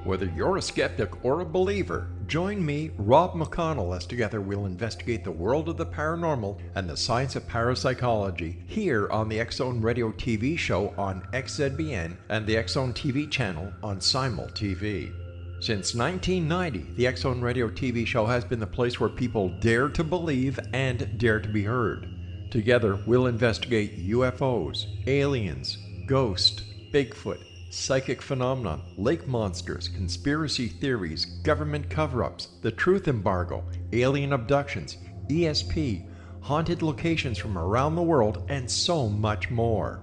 Whether you're a skeptic or a believer, join me, Rob McConnell, as together we'll investigate the world of the paranormal and the science of parapsychology here on the X-Zone Radio TV show on XZBN and the X-Zone TV channel on Simul TV. Since 1990, the X-Zone Radio TV show has been the place where people dare to believe and dare to be heard. Together, we'll investigate UFOs, aliens, ghosts, Bigfoot, psychic phenomenon, lake monsters, conspiracy theories, government cover-ups, the truth embargo, alien abductions, ESP, haunted locations from around the world, and so much more.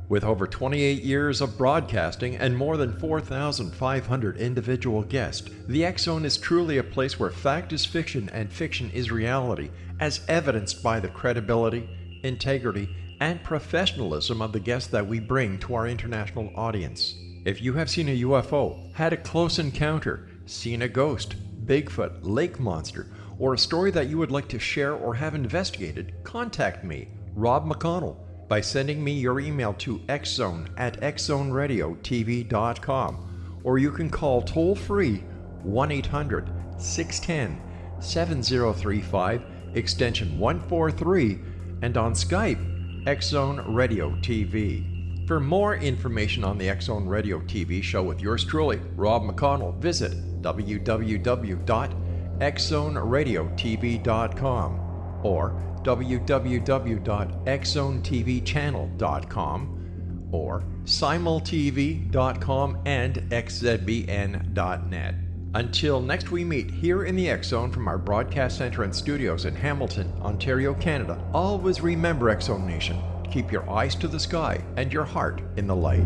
With over 28 years of broadcasting and more than 4,500 individual guests, the X-Zone is truly a place where fact is fiction and fiction is reality, as evidenced by the credibility, integrity, and professionalism of the guests that we bring to our international audience. If you have seen a UFO, had a close encounter, seen a ghost, Bigfoot, lake monster, or a story that you would like to share or have investigated, contact me, Rob McConnell, by sending me your email to xzone@xzoneradiotv.com, or you can call toll-free 1-800-610-7035, extension 143, and on Skype, X-Zone Radio TV. For more information on the X-Zone Radio TV show with yours truly, Rob McConnell, visit www.xzoneradiotv.com or www.xzonetvchannel.com or simultv.com and xzbn.net. Until next we meet here in the X-Zone from our broadcast center and studios in Hamilton, Ontario, Canada, always remember, X-Zone Nation, keep your eyes to the sky and your heart in the light.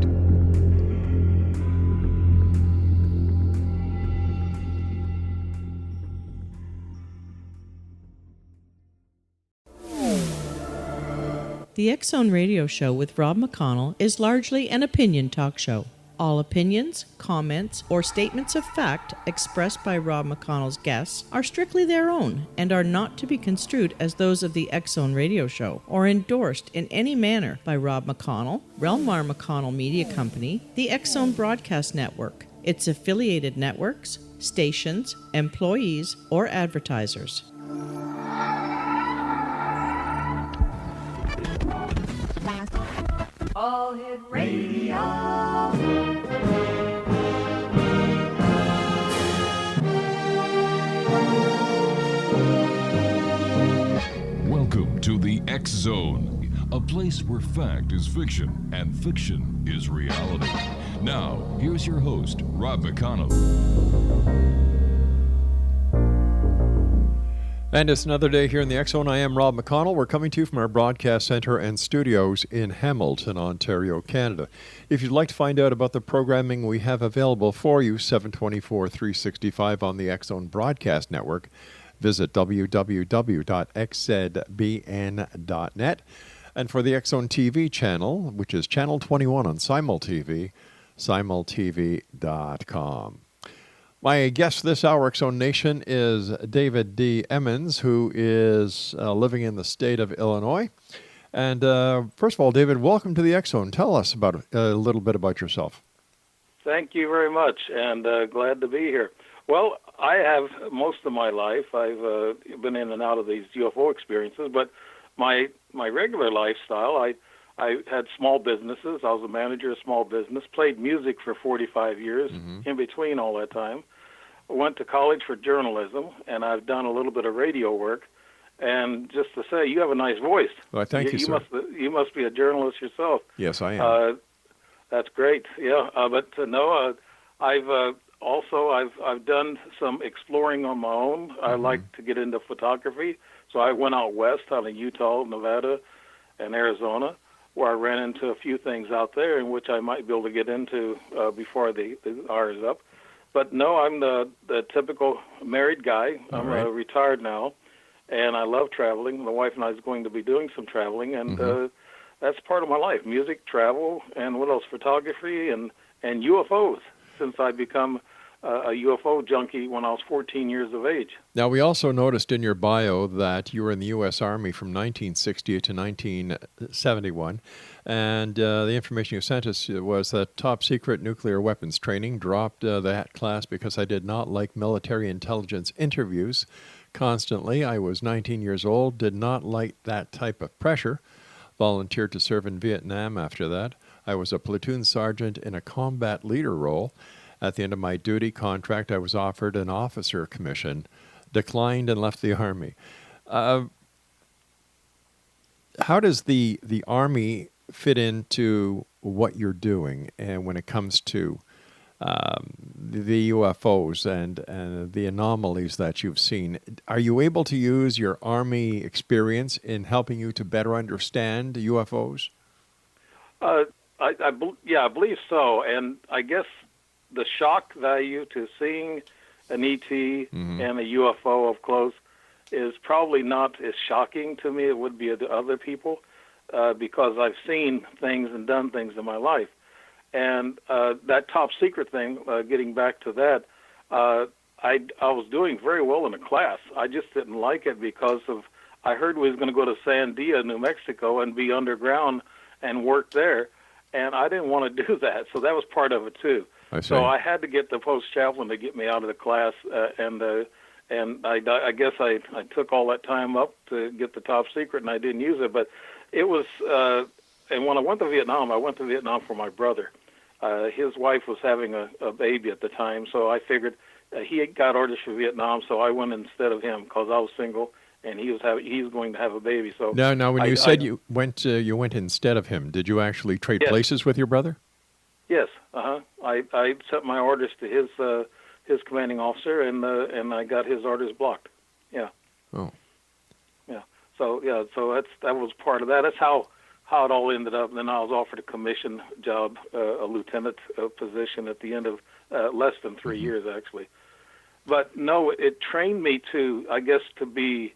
The X-Zone Radio Show with Rob McConnell is largely an opinion talk show. All opinions, comments, or statements of fact expressed by Rob McConnell's guests are strictly their own and are not to be construed as those of the X-Zone Radio Show or endorsed in any manner by Rob McConnell, Relmar McConnell Media Company, the X-Zone Broadcast Network, its affiliated networks, stations, employees, or advertisers. All Hit Radio. Welcome to the X-Zone, a place where fact is fiction and fiction is reality. Now, here's your host, Rob McConnell. And it's another day here in the X-Zone. I am Rob McConnell. We're coming to you from our broadcast center and studios in Hamilton, Ontario, Canada. If you'd like to find out about the programming we have available for you, 7/24/365 on the X-Zone Broadcast Network, visit www.xzbn.net. And for the X-Zone TV channel, which is channel 21 on Simul TV, simultv.com. My guest this hour, X-Zone Nation, is David D. Emmons, who is living in the state of Illinois. And first of all, David, welcome to the X-Zone. Tell us about a little bit about yourself. Thank you very much, and glad to be here. Well, I have most of my life. I've been in and out of these UFO experiences, but my regular lifestyle, I had small businesses. I was a manager of small business, played music for 45 years in between all that time. Went to college for journalism, and I've done a little bit of radio work. And just to say, you have a nice voice. Well, thank you, sir. You must be a journalist yourself. Yes, I am. That's great. Yeah, I've done some exploring on my own. I like to get into photography, so I went out west out of Utah, Nevada, and Arizona, where I ran into a few things out there in which I might be able to get into before the hour is up. But no, I'm the typical married guy. I'm retired now, and I love traveling. My wife and I is going to be doing some traveling, and that's part of my life: music, travel, and what else? Photography and UFOs. Since I become a UFO junkie when I was 14 years of age. Now, we also noticed in your bio that you were in the U.S. Army from 1960 to 1971, and the information you sent us was that top secret nuclear weapons training. Dropped that class because I did not like military intelligence interviews constantly. I was 19 years old, did not like that type of pressure. Volunteered to serve in Vietnam after that. I was a platoon sergeant in a combat leader role. At the end of my duty contract, I was offered an officer commission, declined, and left the Army. How does the Army fit into what you're doing, and when it comes to the UFOs and the anomalies that you've seen? Are you able to use your Army experience in helping you to better understand UFOs? I believe so, and I guess the shock value to seeing an ET and a UFO up close is probably not as shocking to me as it would be to other people, because I've seen things and done things in my life. And that top secret thing, getting back to that, I was doing very well in a class. I just didn't like it because I heard we was going to go to Sandia, New Mexico, and be underground and work there, and I didn't want to do that. So that was part of it too. So I had to get the post chaplain to get me out of the class, and I guess I took all that time up to get the top secret, and I didn't use it. But it was, and when I went to Vietnam for my brother. His wife was having a baby at the time, so I figured he got orders for Vietnam, so I went instead of him because I was single, and he was going to have a baby. So now, when you said you went instead of him, did you actually trade places with your brother? Yes, I sent my orders to his commanding officer, and I got his orders blocked. Yeah. Oh. Yeah. So that was part of that. That's how it all ended up. Then I was offered a commission job, a lieutenant position at the end of less than 3 years, actually. But no, it trained me to be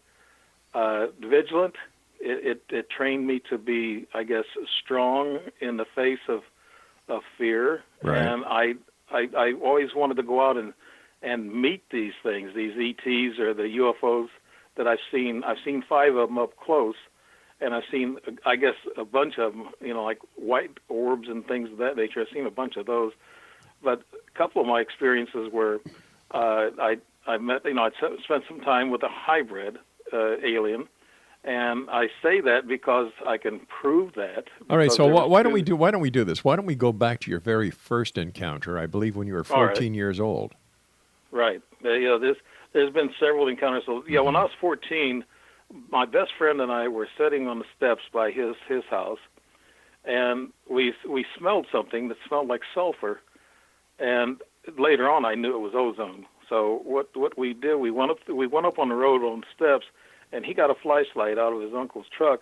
vigilant. It trained me to be, I guess, strong in the face of fear. Right. And I always wanted to go out and meet these things, these ETs or the UFOs that I've seen. I've seen 5 of them up close. And I've seen, I guess, a bunch of them, like white orbs and things of that nature. I've seen a bunch of those. But a couple of my experiences were I met, I'd spent some time with a hybrid alien. And I say that because I can prove that. All right, so why don't we do this? Why don't we go back to your very first encounter, I believe when you were 14 years old. Right. There's been several encounters. So, when I was 14, my best friend and I were sitting on the steps by his house, and we smelled something that smelled like sulfur. And later on, I knew it was ozone. So what we did, we went up on the road on the steps, and he got a flashlight out of his uncle's truck,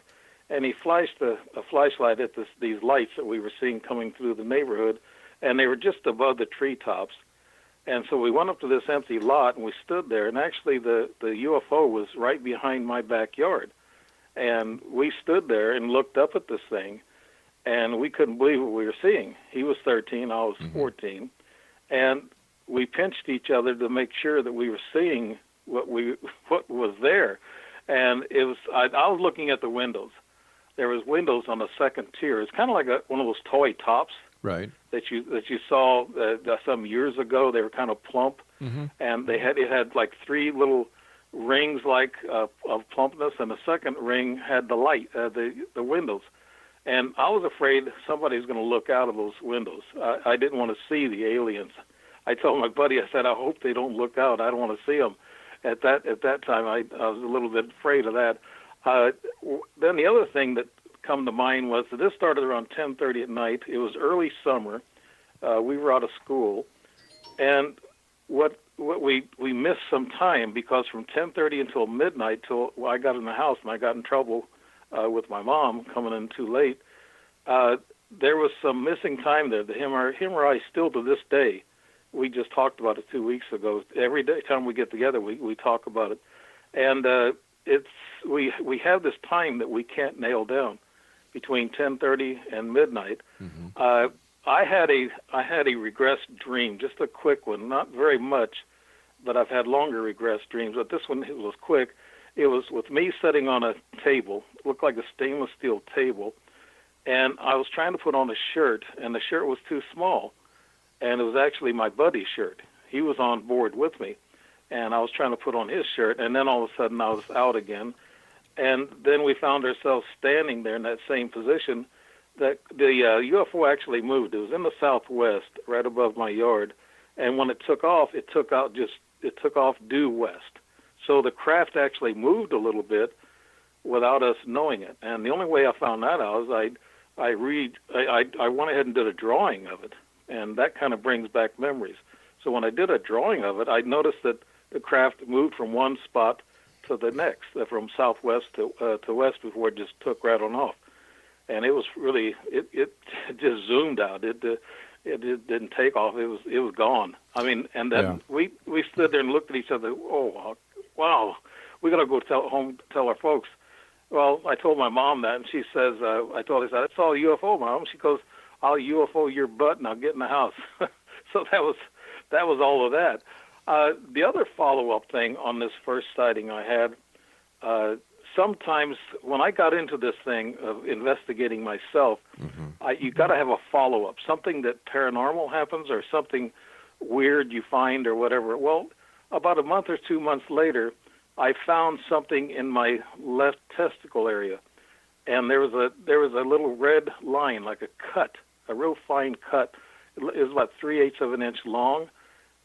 and he flashed a flashlight at these lights that we were seeing coming through the neighborhood, and they were just above the treetops. And so we went up to this empty lot, and we stood there, and actually the UFO was right behind my backyard. And we stood there and looked up at this thing, and we couldn't believe what we were seeing. He was 13, I was 14, and we pinched each other to make sure that we were seeing what was there. And it was I was looking at the windows. There was windows on the second tier. It's kind of like one of those toy tops. Right. That you saw some years ago. They were kind of plump, and it had like 3 little rings of plumpness, and the second ring had the light, the windows. And I was afraid somebody was going to look out of those windows. I didn't want to see the aliens. I told my buddy, I said, I hope they don't look out. I don't want to see them. At that time, I was a little bit afraid of that. Then the other thing that come to mind was that this started around 10:30 at night. It was early summer. We were out of school, and what we missed some time because from 10:30 until midnight till I got in the house and I got in trouble with my mom coming in too late. There was some missing time there. Him or I still to this day. We just talked about it 2 weeks ago. Every time we get together, we talk about it, and we have this time that we can't nail down between 10:30 and midnight. I had a regressed dream, just a quick one, not very much, but I've had longer regressed dreams. But this one, it was quick. It was with me sitting on a table, looked like a stainless steel table, and I was trying to put on a shirt, and the shirt was too small, and it was actually my buddy's shirt. He was on board with me, and I was trying to put on his shirt, and then all of a sudden I was out again, and then we found ourselves standing there in that same position. That the UFO actually moved. It was in the southwest, right above my yard, and when it took off due west. So the craft actually moved a little bit without us knowing it. And the only way I found that out is I went ahead and did a drawing of it, and that kind of brings back memories. So when I did a drawing of it, I noticed that the craft moved from one spot to the next, from southwest to west before it just took right on off. And it was really, it just zoomed out. It didn't take off. It was gone. I mean, and then we stood there and looked at each other. Oh, wow, we got to go tell our folks. Well, I told my mom that, and she says, I told her, I saw a UFO, Mom. She goes, I'll UFO your butt, and I'll get in the house. So that was all of that. The other follow-up thing on this first sighting I had, sometimes when I got into this thing of investigating myself, you got to have a follow-up, something that paranormal happens or something weird you find or whatever. Well, about a month or 2 months later, I found something in my left testicle area, and there was a little red line, like a cut, a real fine cut. It was about 3/8 of an inch long,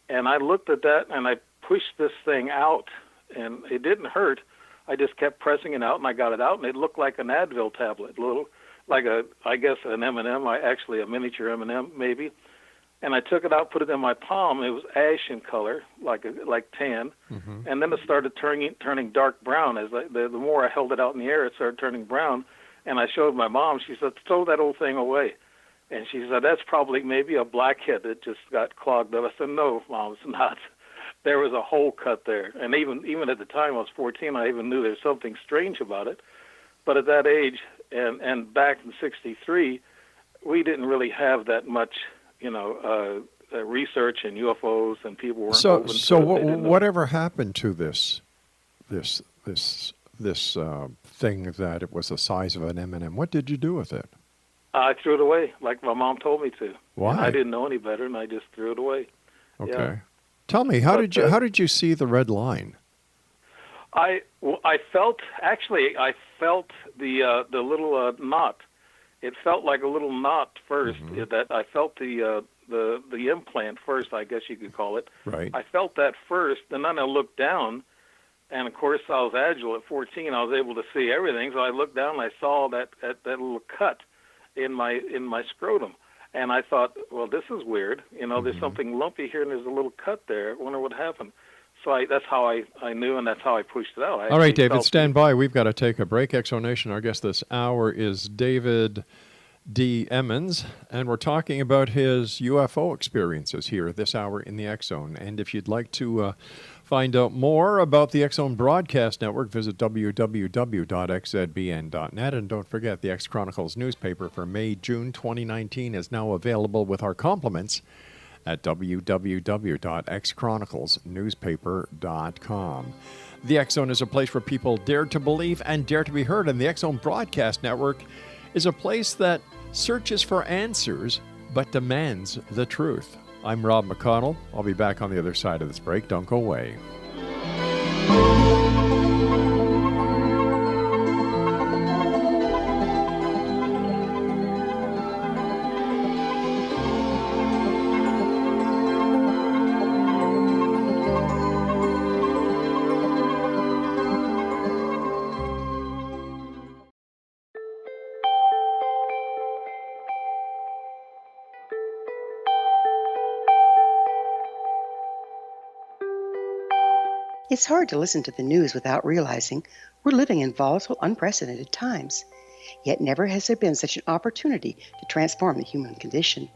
and I looked at that and I pushed this thing out, and it didn't hurt. I just kept pressing it out, and I got it out, and it looked like an Advil tablet, little, like I guess an M&M, actually a miniature M&M maybe. And I took it out, put it in my palm. It was ash in color, like tan, and then it started turning dark brown. As the more I held it out in the air, it started turning brown. And I showed my mom. She said, "Throw that old thing away." And she said, "That's probably maybe a blackhead that just got clogged up." I said, "No, Mom, it's not." There was a hole cut there, and even at the time I was 14, I even knew there was something strange about it. But at that age, and back in '63, we didn't really have that much, research in UFOs, and people weren't open to it. So whatever happened to this thing that it was the size of an M&M? What did you do with it? I threw it away, like my mom told me to. Why? And I didn't know any better, and I just threw it away. Okay. Yeah. Tell me, how did you see the red line? I felt the little knot. It felt like a little knot first. That I felt the implant first, I guess you could call it. Right. I felt that first, and then I looked down, and of course I was agile at 14. I was able to see everything, so I looked down and I saw that little cut in my scrotum. And I thought, well, this is weird. There's something lumpy here, and there's a little cut there. I wonder what happened. So that's how I knew, and that's how I pushed it out. All right, David, stand by. We've got to take a break. Exonation, our guest this hour is David D. Emmons, and we're talking about his UFO experiences here this hour in the X Zone. And if you'd like to find out more about the X Zone Broadcast Network, visit www.xzbn.net. And don't forget, the X Chronicles newspaper for May-June 2019 is now available with our compliments at www.xchroniclesnewspaper.com. The X Zone is a place where people dare to believe and dare to be heard, and the X Zone Broadcast Network is a place that searches for answers but demands the truth. I'm Rob McConnell. I'll be back on the other side of this break. Don't go away. It's hard to listen to the news without realizing we're living in volatile, unprecedented times. Yet never has there been such an opportunity to transform the human condition.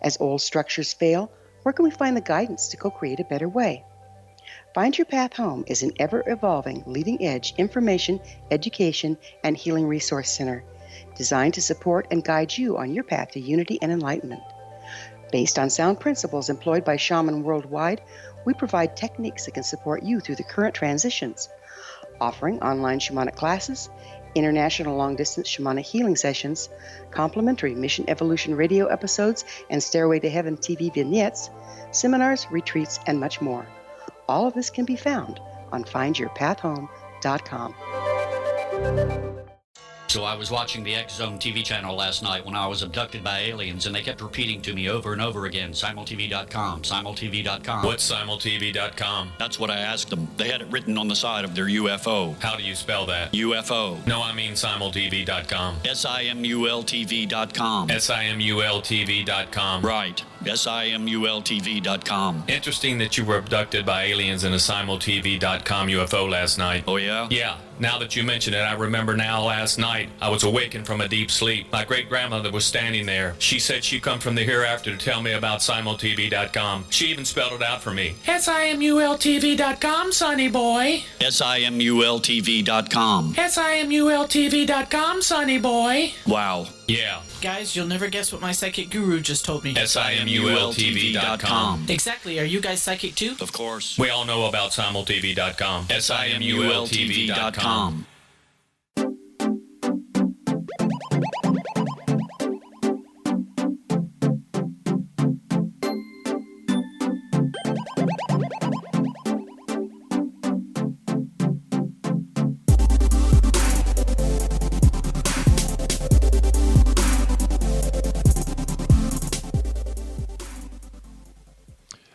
As old structures fail, where can we find the guidance to co-create a better way? Find Your Path Home is an ever-evolving, leading-edge information, education, and healing resource center designed to support and guide you on your path to unity and enlightenment. Based on sound principles employed by shaman worldwide, we provide techniques that can support you through the current transitions, offering online shamanic classes, international long-distance shamanic healing sessions, complimentary Mission Evolution radio episodes and Stairway to Heaven TV vignettes, seminars, retreats, and much more. All of this can be found on findyourpathhome.com. So I was watching the X Zone TV channel last night when I was abducted by aliens, and they kept repeating to me over and over again, simultv.com, simultv.com. What's simultv.com? That's what I asked them. They had it written on the side of their UFO. How do you spell that? UFO. No, I mean simultv.com. simultv.com. simultv.com. Right. simultv.com. Interesting that you were abducted by aliens in a simultv.com UFO last night. Oh, yeah? Yeah. Now that you mention it, I remember now last night I was awakened from a deep sleep. My great-grandmother was standing there. She said she'd come from the hereafter to tell me about simultv.com. She even spelled it out for me. simultv.com, sonny boy. simultv.com. simultv.com, sonny boy. Wow. Yeah. Guys, you'll never guess what my psychic guru just told me. simultv.com. Exactly. Are you guys psychic too? Of course. We all know about simultv.com. simultv.com.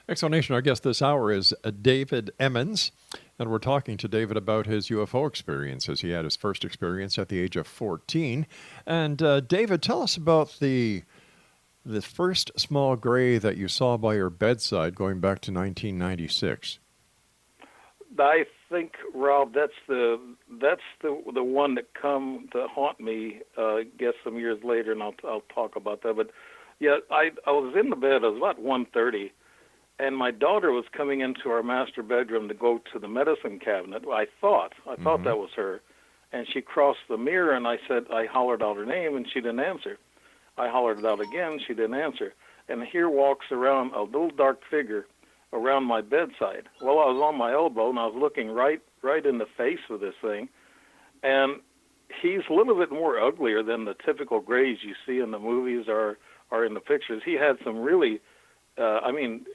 Exonation, our guest this hour is David Emmons, and we're talking to David about his UFO experiences. He had his first experience at the age of 14. And David, tell us about the first small gray that you saw by your bedside going back to 1996. I think, Rob, that's the one that come to haunt me. I guess some years later, and I'll talk about that. But yeah, I was in the bed. It was about 1:30. And my daughter was coming into our master bedroom to go to the medicine cabinet. I thought that was her. And she crossed the mirror, and I hollered out her name, and she didn't answer. I hollered it out again, she didn't answer. And here walks around a little dark figure around my bedside. Well, I was on my elbow, and I was looking right in the face of this thing. And he's a little bit more uglier than the typical grays you see in the movies or in the pictures. He had some really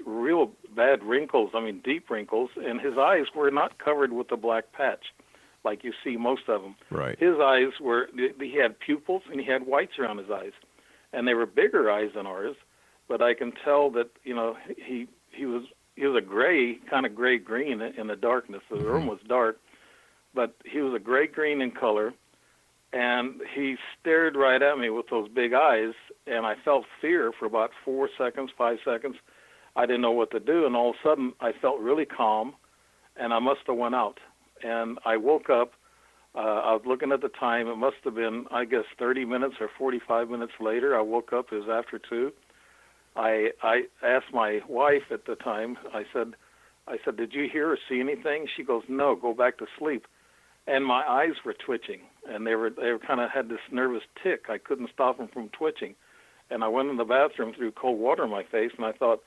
real bad wrinkles, deep wrinkles, and his eyes were not covered with a black patch like you see most of them. Right. His eyes he had pupils, and he had whites around his eyes, and they were bigger eyes than ours, but I can tell that, he was a gray, kind of gray-green in the darkness. The room was dark, but he was a gray-green in color, and he stared right at me with those big eyes, and I felt fear for about 4 seconds, 5 seconds. I didn't know what to do, and all of a sudden I felt really calm, and I must have went out. And I woke up. I was looking at the time. It must have been, I guess, 30 minutes or 45 minutes later. I woke up. It was after 2. I asked my wife at the time. I said, "Did you hear or see anything?" She goes, "No, go back to sleep." And my eyes were twitching, and they were kind of had this nervous tick. I couldn't stop them from twitching. And I went in the bathroom, threw cold water in my face, and I thought,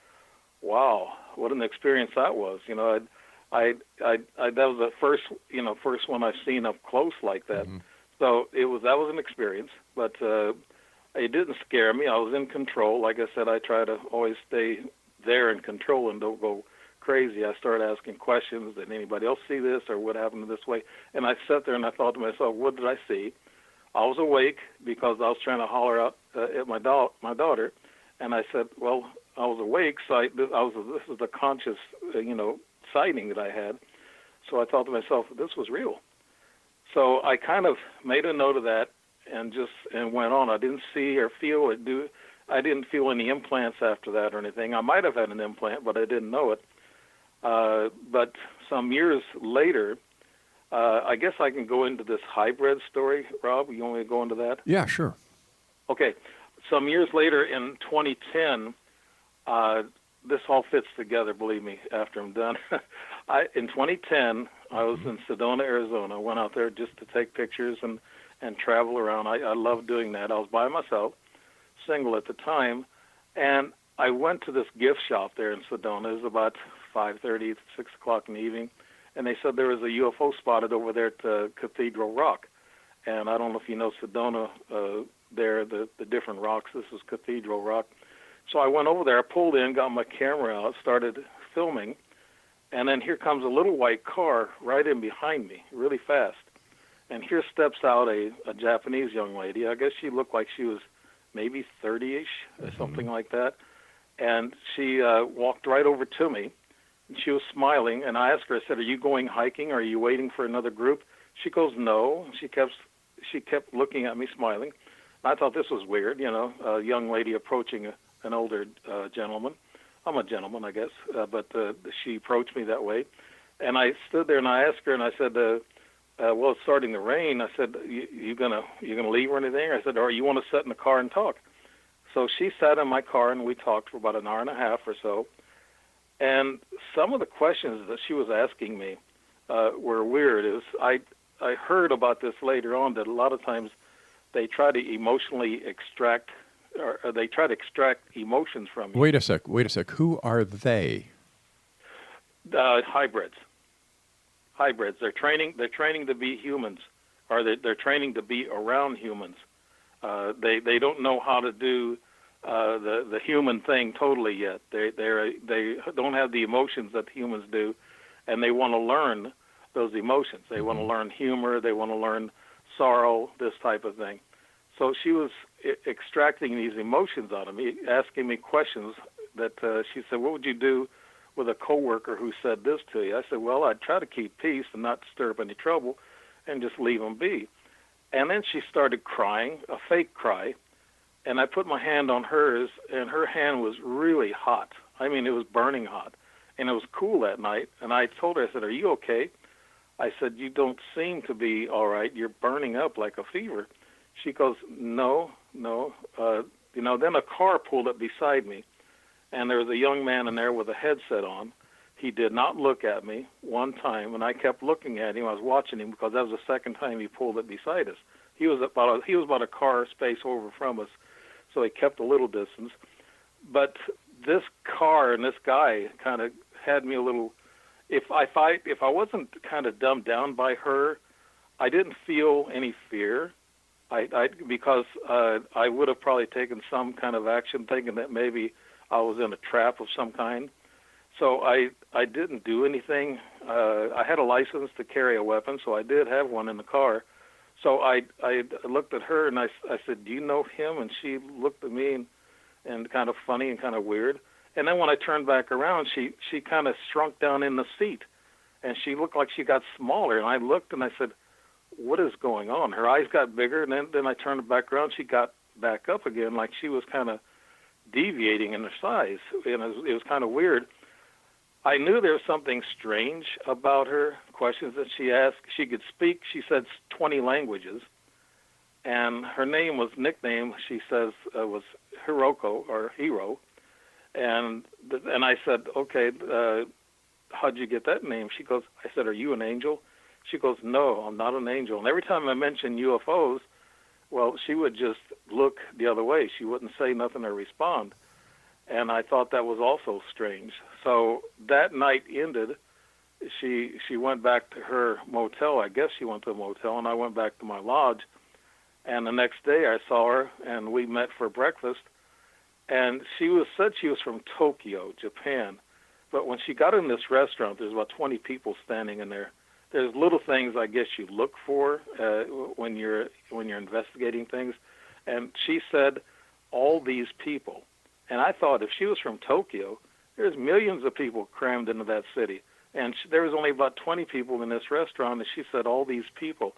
wow, what an experience that was. That was the first one I've seen up close like that. Mm-hmm. So that was an experience, but it didn't scare me. I was in control. Like I said, I try to always stay there in control and don't go crazy. I started asking questions. Did anybody else see this, or what happened this way? And I sat there and I thought to myself, what did I see? I was awake because I was trying to holler out at my daughter, and I said, well, I was awake, so this is the conscious, sighting that I had. So I thought to myself, this was real. So I kind of made a note of that and went on. I didn't see or feel it. I didn't feel any implants after that or anything. I might have had an implant, but I didn't know it. But some years later, I guess I can go into this hybrid story, Rob. You want me to go into that? Yeah, sure. Okay. Some years later, in 2010, this all fits together, believe me, after I'm done. In 2010, I was in Sedona, Arizona. I went out there just to take pictures and and travel around. I love doing that. I was by myself, single at the time, and I went to this gift shop there in Sedona. It was about 5:30, 6 o'clock in the evening, and they said there was a UFO spotted over there at Cathedral Rock. And I don't know if you know Sedona, the different rocks. This is Cathedral Rock. So I went over there, I pulled in, got my camera out, started filming, and then here comes a little white car right in behind me, really fast. And here steps out a Japanese young lady. I guess she looked like she was maybe 30-ish or something like that. And she walked right over to me, and she was smiling. And I asked her, I said, "Are you going hiking? Or are you waiting for another group?" She goes, "No." She kept looking at me, smiling. I thought this was weird, a young lady approaching an older gentleman. I'm a gentleman, I guess, but she approached me that way. And I stood there and I asked her, and I said, well, it's starting to rain. I said, you gonna leave or anything? I said, or you want to sit in the car and talk? So she sat in my car and we talked for about an hour and a half or so. And some of the questions that she was asking me were weird. I heard about this later on, that a lot of times they try to emotionally extract, or they try to extract emotions from you. Wait a sec. Who are they? Hybrids. They're training to be humans, or they're training to be around humans. They don't know how to do the human thing totally yet. They don't have the emotions that humans do, and they want to learn those emotions. They want to learn humor. They want to learn sorrow, this type of thing. So she was extracting these emotions out of me, asking me questions that she said, "What would you do with a coworker who said this to you?" I said, "Well, I'd try to keep peace and not stir up any trouble and just leave them be." And then she started crying, a fake cry, and I put my hand on hers, and her hand was really hot. I mean, it was burning hot, and it was cool that night. And I told her, I said, "Are you okay?" I said, "You don't seem to be all right. You're burning up like a fever." She goes, No. Then a car pulled up beside me, and there was a young man in there with a headset on. He did not look at me one time, and I kept looking at him. I was watching him because that was the second time he pulled up beside us. He was about a car space over from us, so he kept a little distance. But this car and this guy kind of had me a little. If I wasn't kind of dumbed down by her, I didn't feel any fear. Because I would have probably taken some kind of action, thinking that maybe I was in a trap of some kind. So I didn't do anything. I had a license to carry a weapon, so I did have one in the car. So I looked at her and I said, "Do you know him?" And she looked at me and kind of funny and kind of weird. And then when I turned back around, she kind of shrunk down in the seat, and she looked like she got smaller. And I looked and I said, "What is going on?" Her eyes got bigger, and then I turned back around. She got back up again, like she was kind of deviating in her size, and it was kind of weird. I knew there was something strange about her. Questions that she asked, she could speak. She said 20 languages, and her nickname, she says, was Hiroko, or Hero. And I said, "Okay, how'd you get that name?" She goes, I said, "Are you an angel?" She goes, "No, I'm not an angel." And every time I mentioned UFOs, well, she would just look the other way. She wouldn't say nothing or respond. And I thought that was also strange. So that night ended. She went back to her motel. I guess she went to a motel, and I went back to my lodge. And the next day I saw her, and we met for breakfast. And said she was from Tokyo, Japan. But when she got in this restaurant, there's about 20 people standing in there. There's little things I guess you look for when you're investigating things. And she said, "All these people." And I thought if she was from Tokyo, there's millions of people crammed into that city. And there was only about 20 people in this restaurant, and she said, "All these people."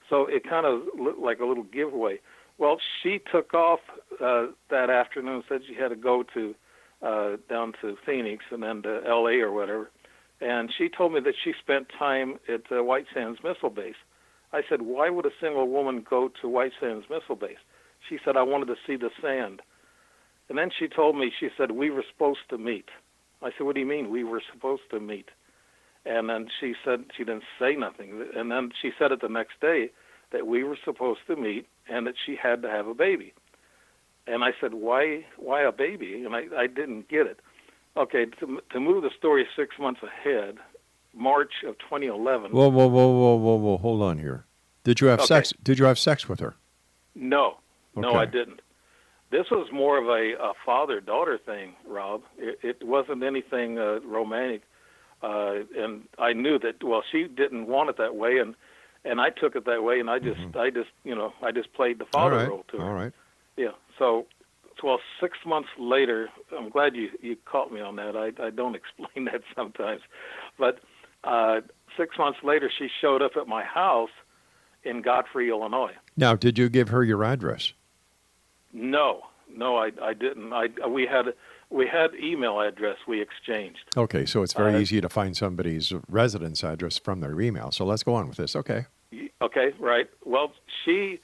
So it kind of looked like a little giveaway. Well, she took off that afternoon, said she had to go to down to Phoenix and then to L.A. or whatever. And she told me that she spent time at White Sands Missile Base. I said, "Why would a single woman go to White Sands Missile Base?" She said, "I wanted to see the sand." And then she told me, she said, "We were supposed to meet." I said, "What do you mean we were supposed to meet?" And then she said she didn't say nothing. And then she said it the next day, that we were supposed to meet and that she had to have a baby. And I said, why a baby? And I didn't get it. Okay, to move the story 6 months ahead, March of 2011. Whoa! Hold on here. Did you have sex? Did you have sex with her? No, Okay. I didn't. This was more of a father-daughter thing, Rob. It wasn't anything romantic, and I knew that. Well, she didn't want it that way, and I took it that way, and I just played the father role to her. All right. Yeah. So, 6 months later, I'm glad you caught me on that. I don't explain that sometimes, but 6 months later, she showed up at my house in Godfrey, Illinois. Now, did you give her your address? No, I didn't. We had email address we exchanged. Okay, so it's very easy to find somebody's residence address from their email. So let's go on with this. Okay. Okay, right. Well, she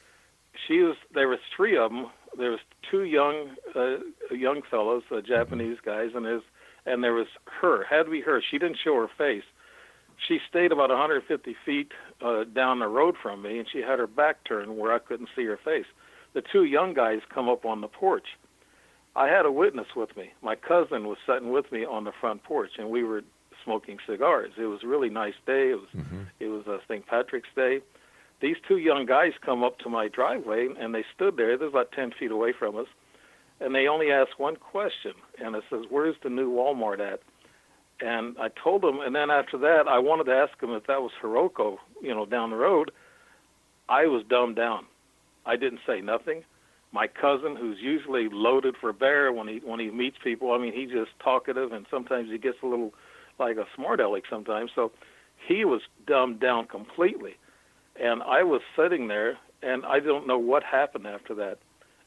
was. There was three of them. There was two young fellows, Japanese guys, and there was her. Had to be her. She didn't show her face. She stayed about 150 feet down the road from me, and she had her back turned where I couldn't see her face. The two young guys come up on the porch. I had a witness with me. My cousin was sitting with me on the front porch, and we were smoking cigars. It was a really nice day. It was St. Patrick's Day. These two young guys come up to my driveway, and they stood there. They're about 10 feet away from us, and they only asked one question, and it says, "Where's the new Walmart at?" And I told them, and then after that, I wanted to ask them if that was Hiroko, down the road. I was dumbed down. I didn't say nothing. My cousin, who's usually loaded for bear when he meets people, I mean, he's just talkative, and sometimes he gets a little like a smart aleck sometimes. So he was dumbed down completely. And I was sitting there, and I don't know what happened after that.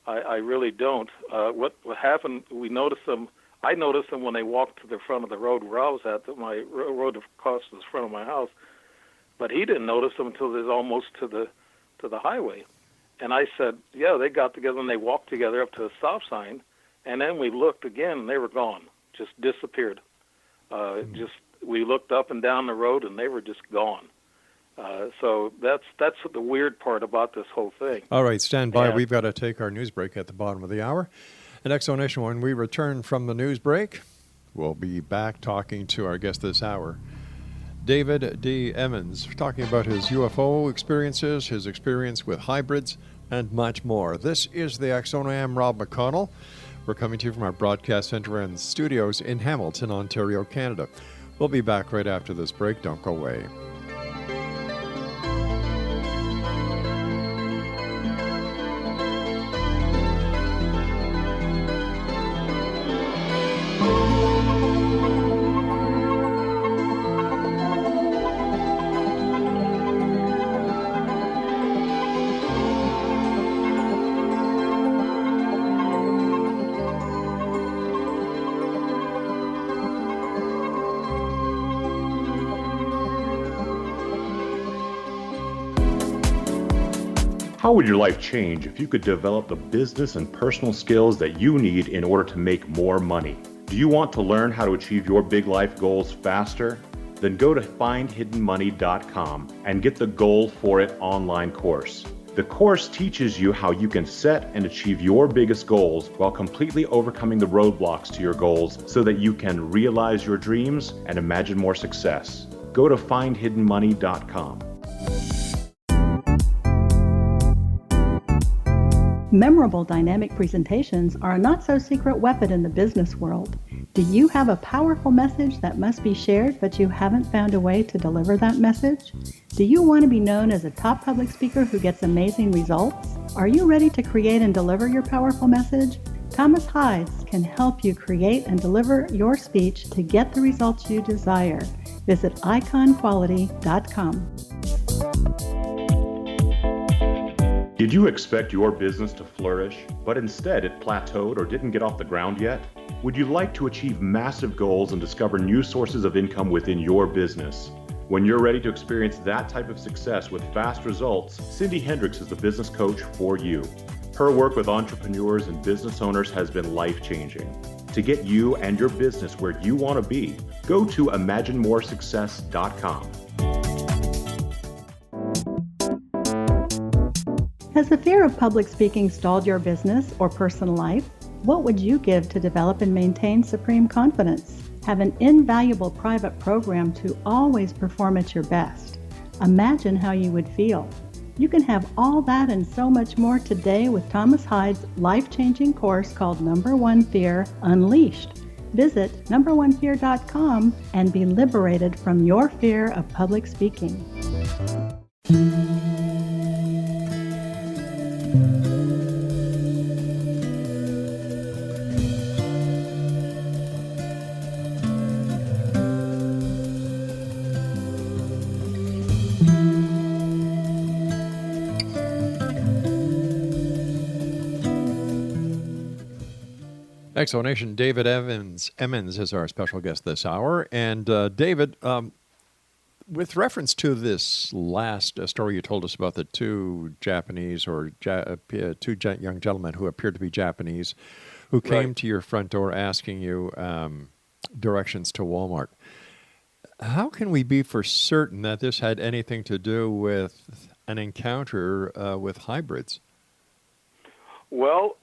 I really don't. What happened, we noticed them. I noticed them when they walked to the front of the road where I was at, my road across the front of my house. But he didn't notice them until they was almost to the highway. And I said, yeah, they got together and they walked together up to a stop sign. And then we looked again, and they were gone, just disappeared. We looked up and down the road, and they were just gone. So that's the weird part about this whole thing. All right, stand by. We've got to take our news break at the bottom of the hour. And Exonation, when we return from the news break, we'll be back talking to our guest this hour, David D. Emmons, talking about his UFO experiences, his experience with hybrids, and much more. This is the X Zone. I am Rob McConnell. We're coming to you from our broadcast center and studios in Hamilton, Ontario, Canada. We'll be back right after this break. Don't go away. How would your life change if you could develop the business and personal skills that you need in order to make more money? Do you want to learn how to achieve your big life goals faster? Then go to findhiddenmoney.com and get the Goal for It online course. The course teaches you how you can set and achieve your biggest goals while completely overcoming the roadblocks to your goals so that you can realize your dreams and imagine more success. Go to findhiddenmoney.com. Memorable dynamic presentations are a not-so-secret weapon in the business world. Do you have a powerful message that must be shared, but you haven't found a way to deliver that message? Do you want to be known as a top public speaker who gets amazing results? Are you ready to create and deliver your powerful message? Thomas Hides can help you create and deliver your speech to get the results you desire. Visit iconquality.com. Did you expect your business to flourish, but instead it plateaued or didn't get off the ground yet? Would you like to achieve massive goals and discover new sources of income within your business? When you're ready to experience that type of success with fast results, Cindy Hendricks is the business coach for you. Her work with entrepreneurs and business owners has been life-changing. To get you and your business where you want to be, go to imaginemoresuccess.com. Has the fear of public speaking stalled your business or personal life? What would you give to develop and maintain supreme confidence? Have an invaluable private program to always perform at your best. Imagine how you would feel. You can have all that and so much more today with Thomas Hyde's life-changing course called Number One Fear Unleashed. Visit numberonefear.com and be liberated from your fear of public speaking. Exonation, David Emmons is our special guest this hour. And David, with reference to this last story you told us about the two Japanese or two young gentlemen who appeared to be Japanese who came to your front door asking you directions to Walmart, how can we be for certain that this had anything to do with an encounter with hybrids? Well,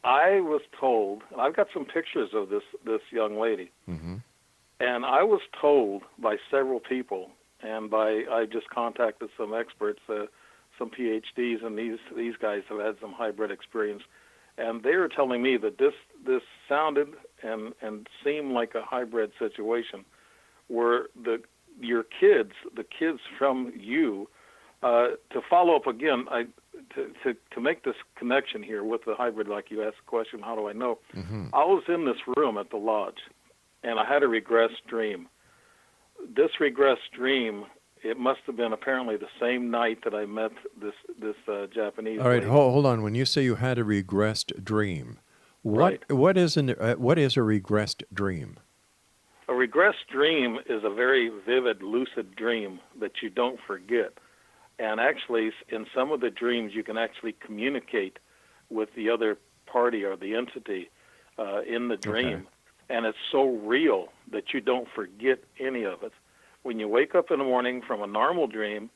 I was told, I've got some pictures of this young lady, and I was told by several people, and I just contacted some experts, some PhDs, and these guys have had some hybrid experience, and they were telling me that this sounded and seemed like a hybrid situation, where the kids from you, to follow up again, to make this connection here with the hybrid, like you asked the question, how do I know? I was in this room at the lodge, and I had a regressed dream. This regressed dream, it must have been apparently the same night that I met this Japanese All right, lady. hold on. When you say you had a regressed dream, what is a regressed dream? A regressed dream is a very vivid, lucid dream that you don't forget. And actually, in some of the dreams, you can actually communicate with the other party or the entity in the dream. Okay. And it's so real that you don't forget any of it. When you wake up in the morning from a normal dream,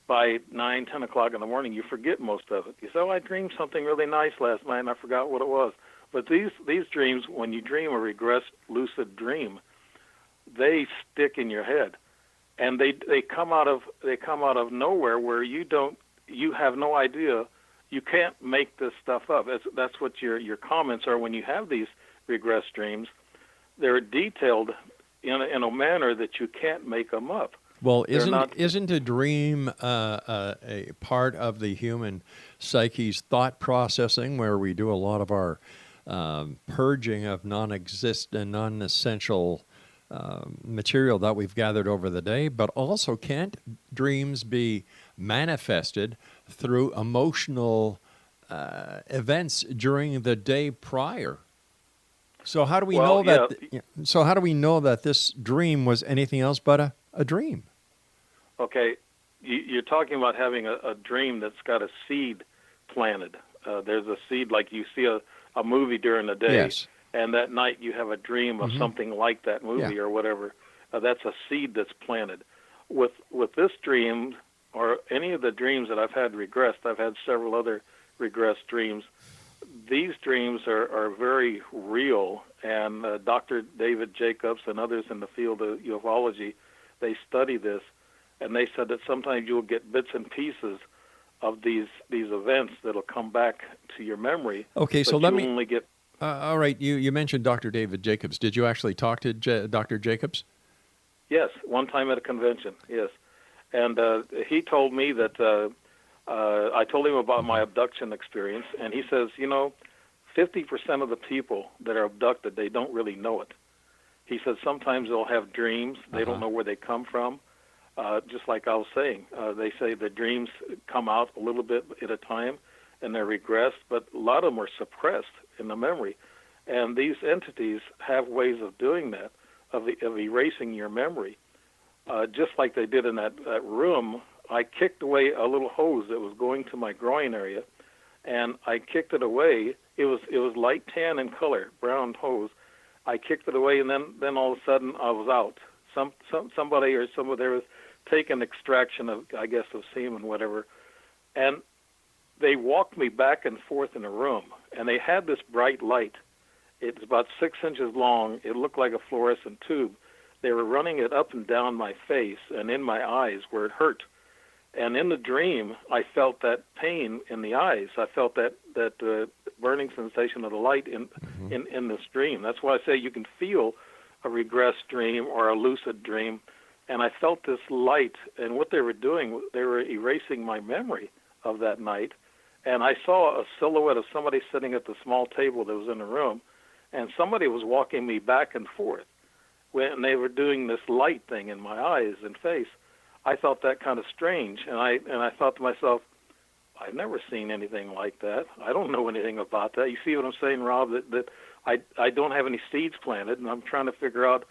by 9, 10 o'clock in the morning, you forget most of it. You say, oh, I dreamed something really nice last night, and I forgot what it was. But these dreams, when you dream a regressed lucid dream, they stick in your head. And they come out of nowhere where you have no idea. You can't make this stuff up. That's what your comments are when you have these regressed dreams. They're detailed in a manner that you can't make them up. Well, isn't a dream a part of the human psyche's thought processing, where we do a lot of our purging of non-essential material that we've gathered over the day? But also, can't dreams be manifested through emotional events during the day prior? So how do we know that? So how do we know that this dream was anything else but a dream? Okay, you're talking about having a dream that's got a seed planted. There's a seed, like you see a movie during the day. Yes. And that night you have a dream of something like that movie or whatever. That's a seed that's planted. With this dream, or any of the dreams that I've had regressed, I've had several other regressed dreams. These dreams are very real, and Dr. David Jacobs and others in the field of ufology, they study this, and they said that sometimes you'll get bits and pieces of these events that'll come back to your memory. Okay, so let me only get. All right, you mentioned Dr. David Jacobs. Did you actually talk to Dr. Jacobs? Yes, one time at a convention, yes. And he told me that I told him about my abduction experience, and he says, 50% of the people that are abducted, they don't really know it. He says sometimes they'll have dreams. They don't know where they come from. Just like I was saying, they say the dreams come out a little bit at a time, and they're regressed, but a lot of them are suppressed in the memory. And these entities have ways of doing that, of erasing your memory. Just like they did in that room, I kicked away a little hose that was going to my groin area, and I kicked it away. It was light tan in color, brown hose. I kicked it away, and then all of a sudden I was out. Somebody there was taking extraction of, I guess, of semen, whatever. And they walked me back and forth in a room, and they had this bright light. It was about 6 inches long. It looked like a fluorescent tube. They were running it up and down my face and in my eyes where it hurt. And in the dream, I felt that pain in the eyes. I felt that burning sensation of the light in this dream. That's why I say you can feel a regressed dream or a lucid dream. And I felt this light, and what they were doing, they were erasing my memory of that night. And I saw a silhouette of somebody sitting at the small table that was in the room, and somebody was walking me back and forth. When they were doing this light thing in my eyes and face, I felt that kind of strange, and I thought to myself, I've never seen anything like that. I don't know anything about that. You see what I'm saying, Rob? That I don't have any seeds planted, and I'm trying to figure out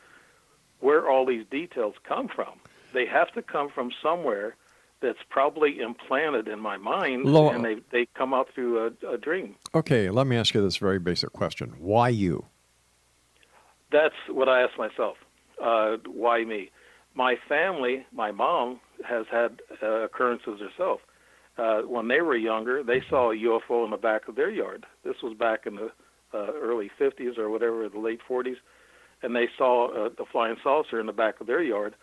where all these details come from. They have to come from somewhere that's probably implanted in my mind, and they come out through a dream. Okay, let me ask you this very basic question. Why you? That's what I ask myself. Why me? My family, my mom has had occurrences herself. When they were younger, they saw a UFO in the back of their yard. This was back in the early 50s or whatever, the late 40s. And they saw the flying saucer in the back of their yard.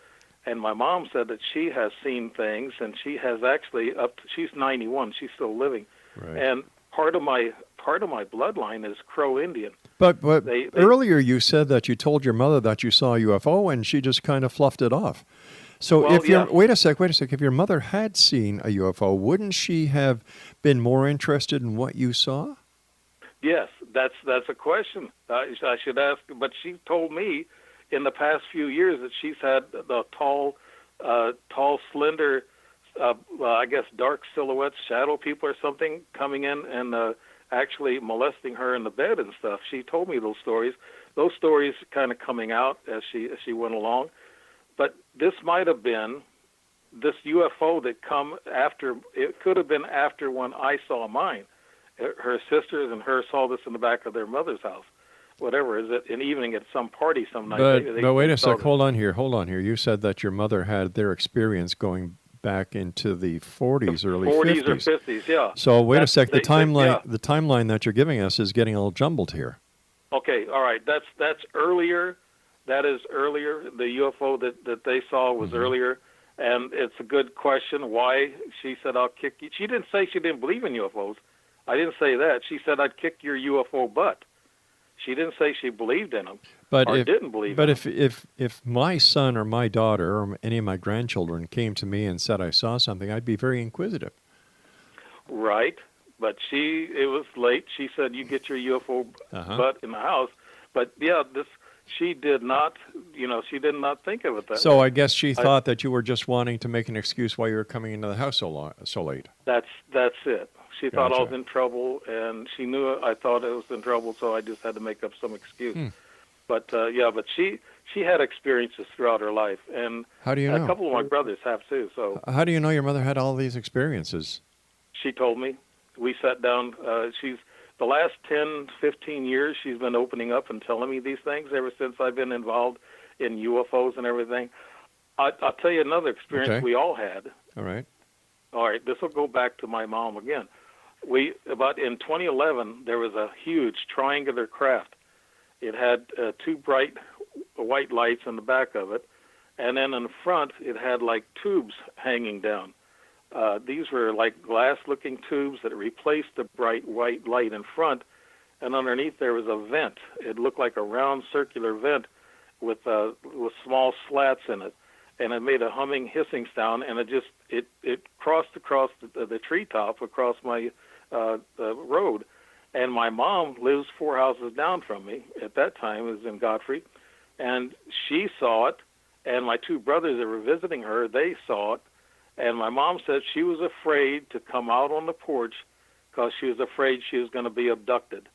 And my mom said that she has seen things, and she has actually she's 91, she's still living. Right. And part of my bloodline is Crow Indian. But earlier you said that you told your mother that you saw a UFO, and she just kind of fluffed it off. So wait a sec, if your mother had seen a UFO, wouldn't she have been more interested in what you saw? Yes, that's a question I should ask. But she told me in the past few years that she's had the tall, slender, I guess dark silhouettes, shadow people or something coming in and actually molesting her in the bed and stuff. She told me those stories. Those stories kind of coming out as she went along. But this might have been this UFO that come after. It could have been after when I saw mine. Her sisters and her saw this in the back of their mother's house. Whatever is it, an evening at some party some night. But wait a sec. Hold on here. You said that your mother had their experience going back into the 40s, early 40s 50s. or 50s, yeah. So wait a sec. The timeline that you're giving us is getting a little jumbled here. Okay, all right. That's earlier. That is earlier. The UFO that they saw was earlier, and it's a good question. Why she said I'll kick you? She didn't say she didn't believe in UFOs. I didn't say that. She said I'd kick your UFO butt. She didn't say she believed in them or didn't believe in them. But if my son or my daughter or any of my grandchildren came to me and said I saw something, I'd be very inquisitive. Right. But it was late. She said, you get your UFO butt in the house. But, yeah, she did not think of it that way. So I guess she thought that you were just wanting to make an excuse why you were coming into the house so late. That's it. She thought I was in trouble, and she knew I thought I was in trouble, so I just had to make up some excuse. But she had experiences throughout her life, and how do you know? A couple of my brothers have too. So how do you know your mother had all these experiences? She told me. We sat down. The last 10, 15 years, she's been opening up and telling me these things ever since I've been involved in UFOs and everything. I'll tell you another experience we all had. All right, this will go back to my mom again. About in 2011, there was a huge triangular craft. It had two bright white lights in the back of it, and then in the front, it had like tubes hanging down. These were like glass-looking tubes that replaced the bright white light in front, and underneath there was a vent. It looked like a round circular vent with small slats in it, and it made a humming, hissing sound, and it crossed across the treetop across my road. And my mom lives 4 houses down from me. At that time, it was in Godfrey, and she saw it, and my two brothers that were visiting her, they saw it. And my mom said she was afraid to come out on the porch because she was afraid she was going to be abducted.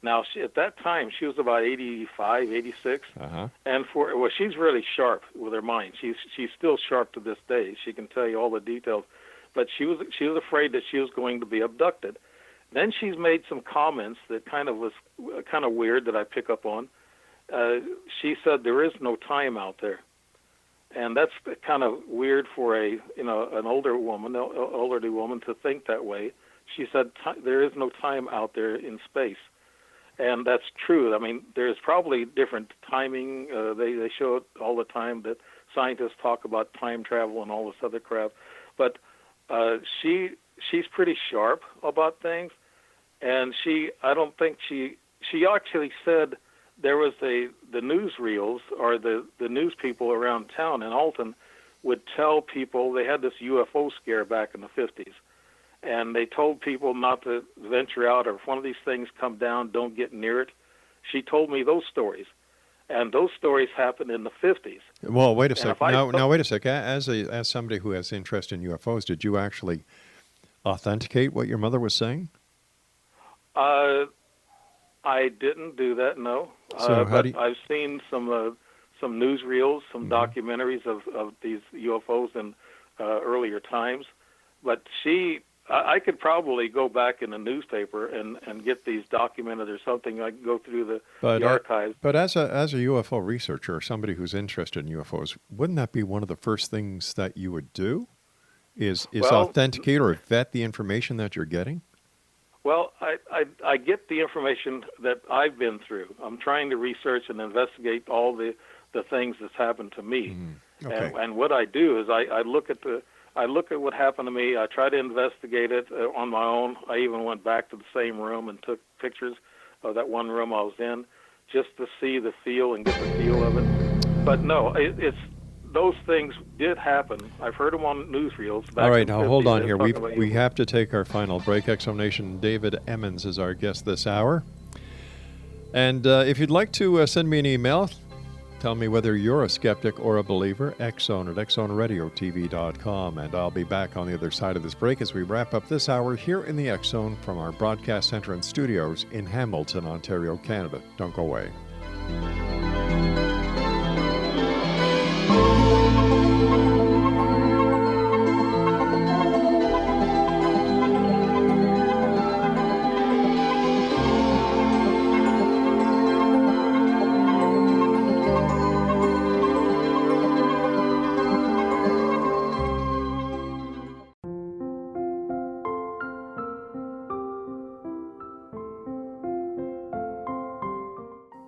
Now, at that time, she was about 85, 86. And she's really sharp with her mind. She's still sharp to this day. She can tell you all the details. But she was afraid that she was going to be abducted. Then she's made some comments that was kind of weird that I pick up on. She said there is no time out there. And that's kind of weird for an elderly woman to think that way, she said there is no time out there in space. And that's true. I mean, there's probably different timing. They show it all the time that scientists talk about time travel and all this other crap. But she's pretty sharp about things. And I don't think she actually said there was the newsreels or the news people around town in Alton would tell people they had this UFO scare back in the 50s. And they told people not to venture out, or if one of these things come down, don't get near it. She told me those stories, and those stories happened in the 50s. Well, wait a sec. Now, wait a sec. As somebody who has interest in UFOs, did you actually authenticate what your mother was saying? I didn't do that, no. So but I've seen some newsreels, some documentaries of these UFOs in earlier times. But I could probably go back in the newspaper and get these documented or something. I can go through the archives. But as a UFO researcher or somebody who's interested in UFOs, wouldn't that be one of the first things that you would do? Is authenticate or vet the information that you're getting? Well, I get the information that I've been through. I'm trying to research and investigate all the things that's happened to me. Okay. And what I do is I look at what happened to me. I try to investigate it on my own. I even went back to the same room and took pictures of that one room I was in just to see the feel and get the feel of it. But no, it's those things did happen. I've heard them on newsreels. All right, now hold on here. We have to take our final break. X-Zone Nation, David Emmons is our guest this hour. And if you'd like to send me an email, tell me whether you're a skeptic or a believer, X-Zone at xzoneradiotv.com. And I'll be back on the other side of this break as we wrap up this hour here in the X-Zone from our broadcast center and studios in Hamilton, Ontario, Canada. Don't go away.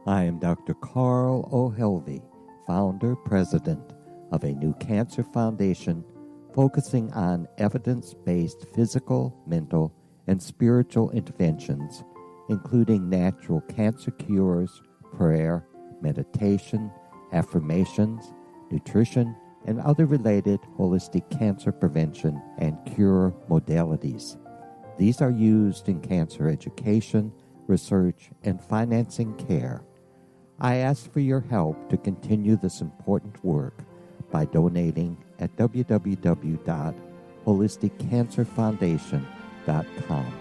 I am Dr. Carl O'Helvey, founder, president of a new cancer foundation focusing on evidence-based physical, mental, and spiritual interventions, including natural cancer cures, prayer, meditation, affirmations, nutrition, and other related holistic cancer prevention and cure modalities. These are used in cancer education, research, and financing care. I ask for your help to continue this important work by donating at www.holisticcancerfoundation.com.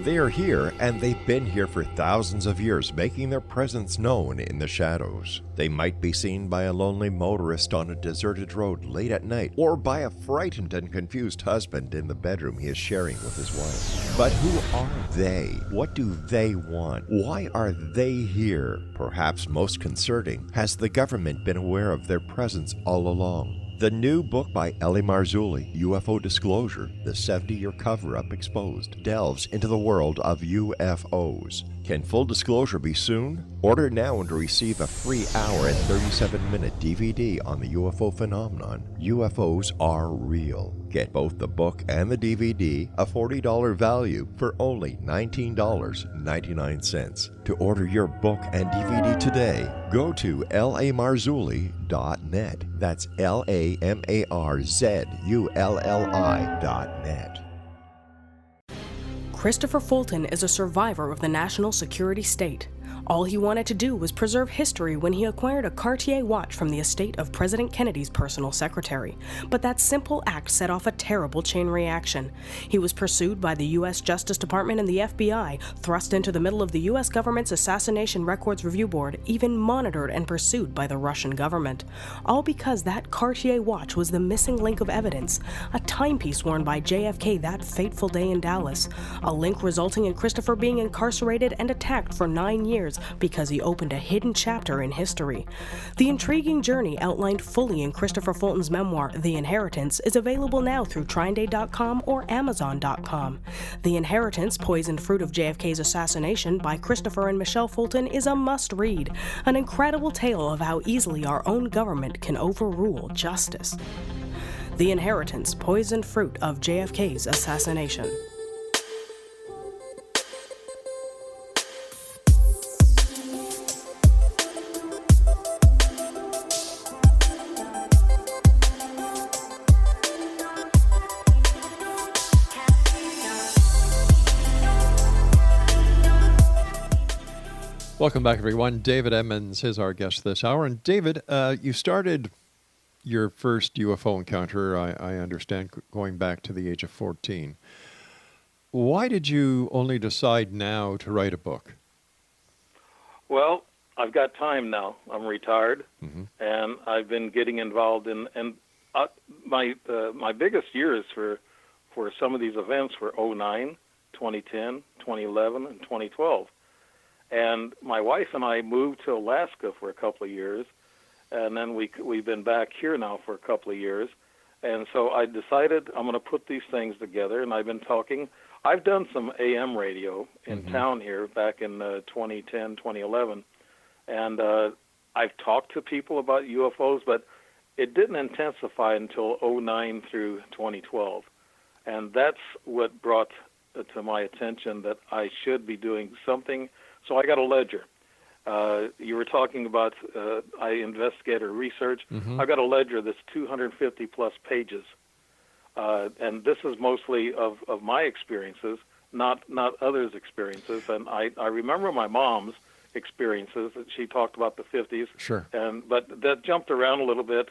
They are here, and they've been here for thousands of years, making their presence known in the shadows. They might be seen by a lonely motorist on a deserted road late at night, or by a frightened and confused husband in the bedroom he is sharing with his wife. But who are they? What do they want? Why are they here? Perhaps most concerning, has the government been aware of their presence all along? The new book by Ellie Marzulli, UFO Disclosure, the 70-year cover-up exposed, delves into the world of UFOs. Can full disclosure be soon? Order now and receive a free hour and 37-minute DVD on the UFO phenomenon. UFOs are real. Get both the book and the DVD, a $40 value, for only $19.99. To order your book and DVD today, go to lamarzulli.net. That's LAMARZULLI.net. Christopher Fulton is a survivor of the national security state. All he wanted to do was preserve history when he acquired a Cartier watch from the estate of President Kennedy's personal secretary. But that simple act set off a terrible chain reaction. He was pursued by the U.S. Justice Department and the FBI, thrust into the middle of the U.S. government's Assassination Records Review Board, even monitored and pursued by the Russian government. All because that Cartier watch was the missing link of evidence, a timepiece worn by JFK that fateful day in Dallas, a link resulting in Christopher being incarcerated and attacked for 9 years because he opened a hidden chapter in history. The intriguing journey outlined fully in Christopher Fulton's memoir, The Inheritance, is available now through TrineDay.com or Amazon.com. The Inheritance, Poisoned Fruit of JFK's Assassination by Christopher and Michelle Fulton is a must-read, an incredible tale of how easily our own government can overrule justice. The Inheritance, Poisoned Fruit of JFK's Assassination. Welcome back, everyone. David Emmons is our guest this hour. And David, you started your first UFO encounter, I understand, going back to the age of 14. Why did you only decide now to write a book? Well, I've got time now. I'm retired, and I've been getting involved in. And my biggest years for some of these events were 2009, 2010, 2011, and 2012. And my wife and I moved to Alaska for a couple of years, and then we've been back here now for a couple of years. And so I decided I'm going to put these things together, and I've been talking. I've done some AM radio in town here back in 2010, 2011, and I've talked to people about UFOs, but it didn't intensify until 2009 through 2012. And that's what brought to my attention that I should be doing something. So I got a ledger. You were talking about I investigate or research. I've got a ledger that's 250-plus pages. And this is mostly of my experiences, not others' experiences. And I remember my mom's experiences that she talked about the 50s. Sure. But that jumped around a little bit.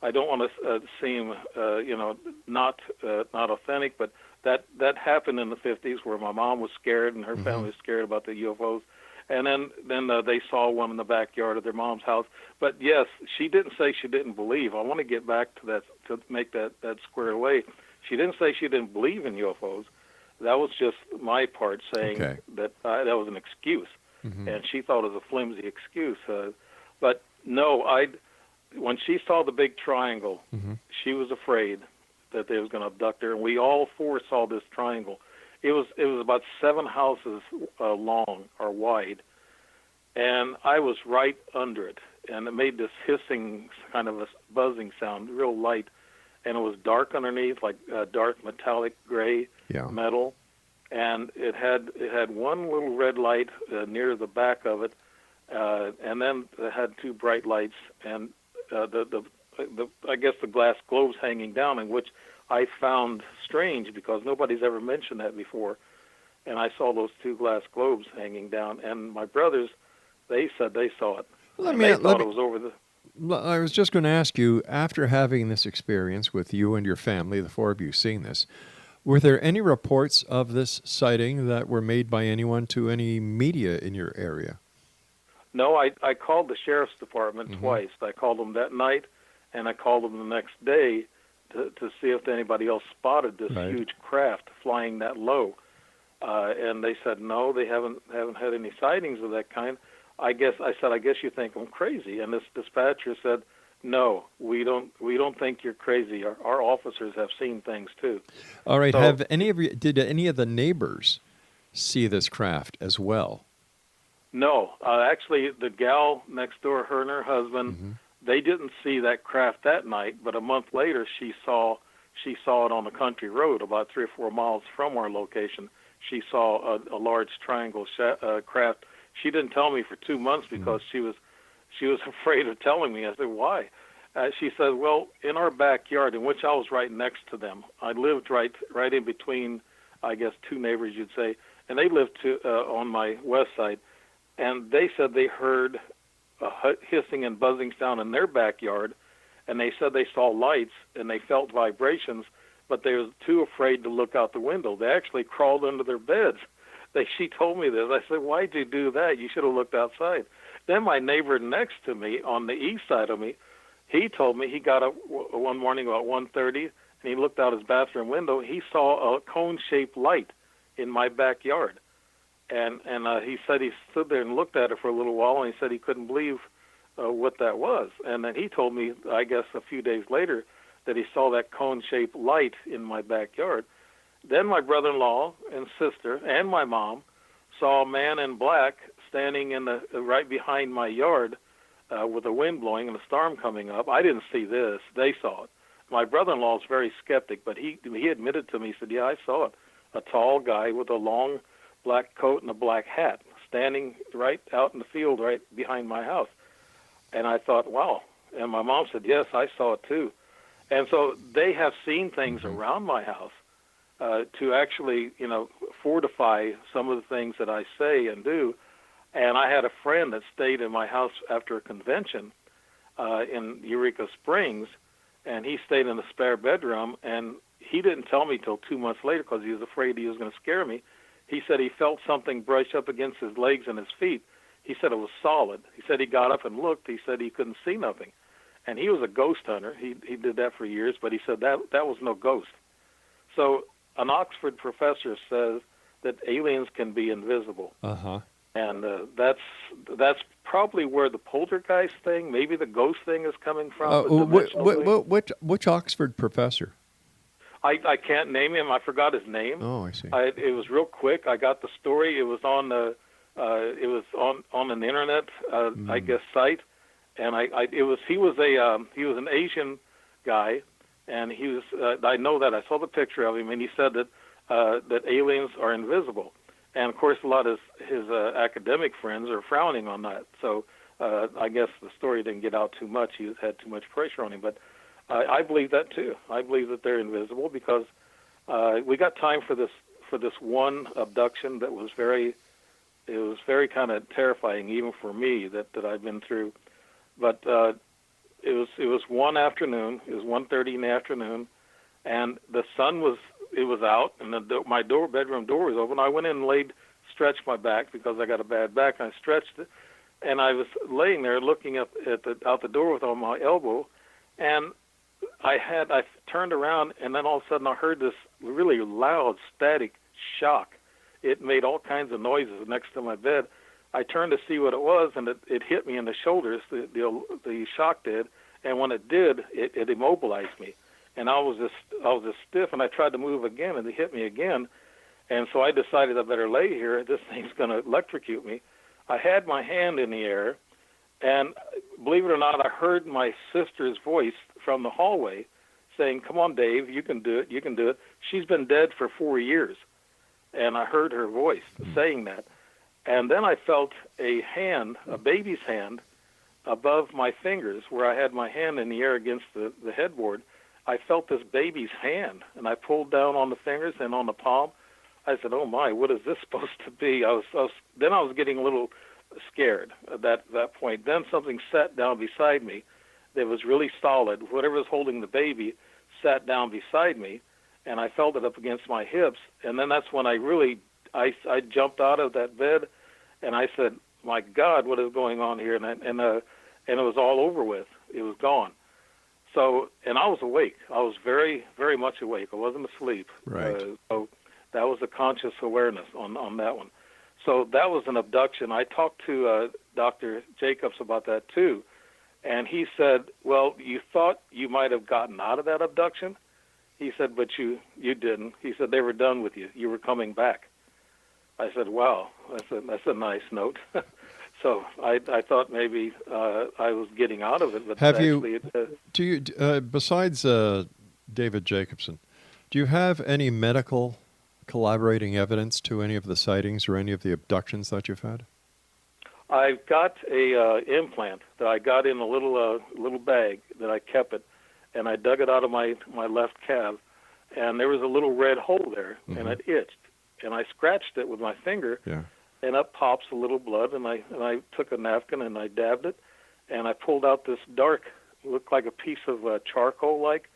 I don't want to seem not authentic, but that happened in the 50s where my mom was scared and her family was scared about the UFOs. And then they saw one in the backyard of their mom's house. But yes, she didn't say she didn't believe. I want to get back to that to make that squared away. She didn't say she didn't believe in UFOs. That was just my part saying that that was an excuse. And she thought it was a flimsy excuse. But no, when she saw the big triangle, she was afraid that they was going to abduct her, and we all four saw this triangle. It was about 7 houses long or wide, and I was right under it, and it made this hissing kind of a buzzing sound, real light, and it was dark underneath, like dark metallic gray metal, and it had one little red light near the back of it, and then it had 2 bright lights, and I guess the glass globes hanging down, in which I found strange because nobody's ever mentioned that before. And I saw those 2 glass globes hanging down, and my brothers, they said they saw it. They thought it was over the... I was just going to ask you, after having this experience with you and your family, the 4 of you seeing this, were there any reports of this sighting that were made by anyone to any media in your area? No, I called the sheriff's department twice. I called them that night, and I called them the next day to see if anybody else spotted this huge craft flying that low. And they said no, they haven't had any sightings of that kind. I guess you think I'm crazy. And this dispatcher said, no, we don't think you're crazy. Our officers have seen things too. All right. So, did any of the neighbors see this craft as well? No, actually, the gal next door, her and her husband, they didn't see that craft that night. But a month later, she saw it on the country road about 3 or 4 miles from our location. She saw a large triangle craft. She didn't tell me for 2 months because she was afraid of telling me. I said, why? She said, well, in our backyard, in which I was right next to them. I lived right in between, I guess, 2 neighbors, you'd say, and they lived on my west side. and they said they heard a hissing and buzzing sound in their backyard, and they said they saw lights and they felt vibrations, but they were too afraid to look out the window. They actually crawled under their beds. She told me this. I said, "Why'd you do that? You should have looked outside." Then my neighbor next to me on the east side of me, he told me he got up one morning about 1:30, and he looked out his bathroom window. He saw a cone-shaped light in my backyard. And he said he stood there and looked at it for a little while, and he said he couldn't believe what that was. And then he told me, I guess a few days later, that he saw that cone-shaped light in my backyard. Then my brother-in-law and sister and my mom saw a man in black standing in the right behind my yard with the wind blowing and a storm coming up. I didn't see this. They saw it. My brother-in-law is very skeptic, but he admitted to me, he said, "Yeah, I saw it. A tall guy with a long black coat and a black hat standing right out in the field right behind my house." And I thought, wow. And my mom said, "Yes, I saw it too." And so they have seen things around my house to actually, fortify some of the things that I say and do. And I had a friend that stayed in my house after a convention in Eureka Springs, and he stayed in the spare bedroom, and he didn't tell me till 2 months later because he was afraid he was going to scare me. He said he felt something brush up against his legs and his feet. He said it was solid. He said he got up and looked. He said he couldn't see nothing. And he was a ghost hunter. He did that for years, but he said that was no ghost. So an Oxford professor says that aliens can be invisible. Uh-huh. And that's probably where the poltergeist thing, maybe the ghost thing is coming from. Which Oxford professor? I can't name him. I forgot his name. Oh, I see. It was real quick. I got the story. It was on on an internet, I guess, site, and he was an Asian guy, and he was. I know that. I saw the picture of him, and he said that aliens are invisible, and of course, a lot of his academic friends are frowning on that. So I guess the story didn't get out too much. He had too much pressure on him, but. I believe that too. I believe that they're invisible because we got time for this one abduction that was very kind of terrifying even for me that I've been through. But it was one afternoon. It was 1:30 in the afternoon, and the sun was out, and my bedroom door was open. I went in and stretched my back because I got a bad back. And I stretched it, and I was laying there looking up out the door with on my elbow, and I turned around, and then all of a sudden I heard this really loud static shock. It made all kinds of noises next to my bed. I turned to see what it was, and it hit me in the shoulders. The shock did, and when it did, it immobilized me, and I was just stiff. And I tried to move again, and it hit me again, and so I decided I better lay here. This thing's going to electrocute me. I had my hand in the air. And believe it or not, I heard my sister's voice from the hallway saying, "Come on, Dave, you can do it, you can do it." She's been dead for 4 years. And I heard her voice saying that. And then I felt a baby's hand, above my fingers, where I had my hand in the air against the headboard. I felt this baby's hand, and I pulled down on the fingers and on the palm. I said, "Oh, my, what is this supposed to be?" Then I was getting a little scared at that point. Then something sat down beside me that was really solid. Whatever was holding the baby sat down beside me, and I felt it up against my hips. And then that's when I jumped out of that bed, and I said, "My God, what is going on here?" And it was all over with. It was gone. So, and I was awake. I was very, very much awake. I wasn't asleep. Right. So that was a conscious awareness on that one. So that was an abduction. I talked to Dr. Jacobs about that too, and he said, "Well, you thought you might have gotten out of that abduction?" He said, "But you didn't." He said, "They were done with you. You were coming back." I said, "Wow, that's a nice note." So I thought maybe I was getting out of it, but besides David Jacobson, do you have any medical collaborating evidence to any of the sightings or any of the abductions that you've had? I've got a implant that I got in a little bag that I kept it, and I dug it out of my left calf, and there was a little red hole there, and it itched, and I scratched it with my finger, and up pops a little blood, and I took a napkin and I dabbed it, and I pulled out this dark, looked like a piece of charcoal-like,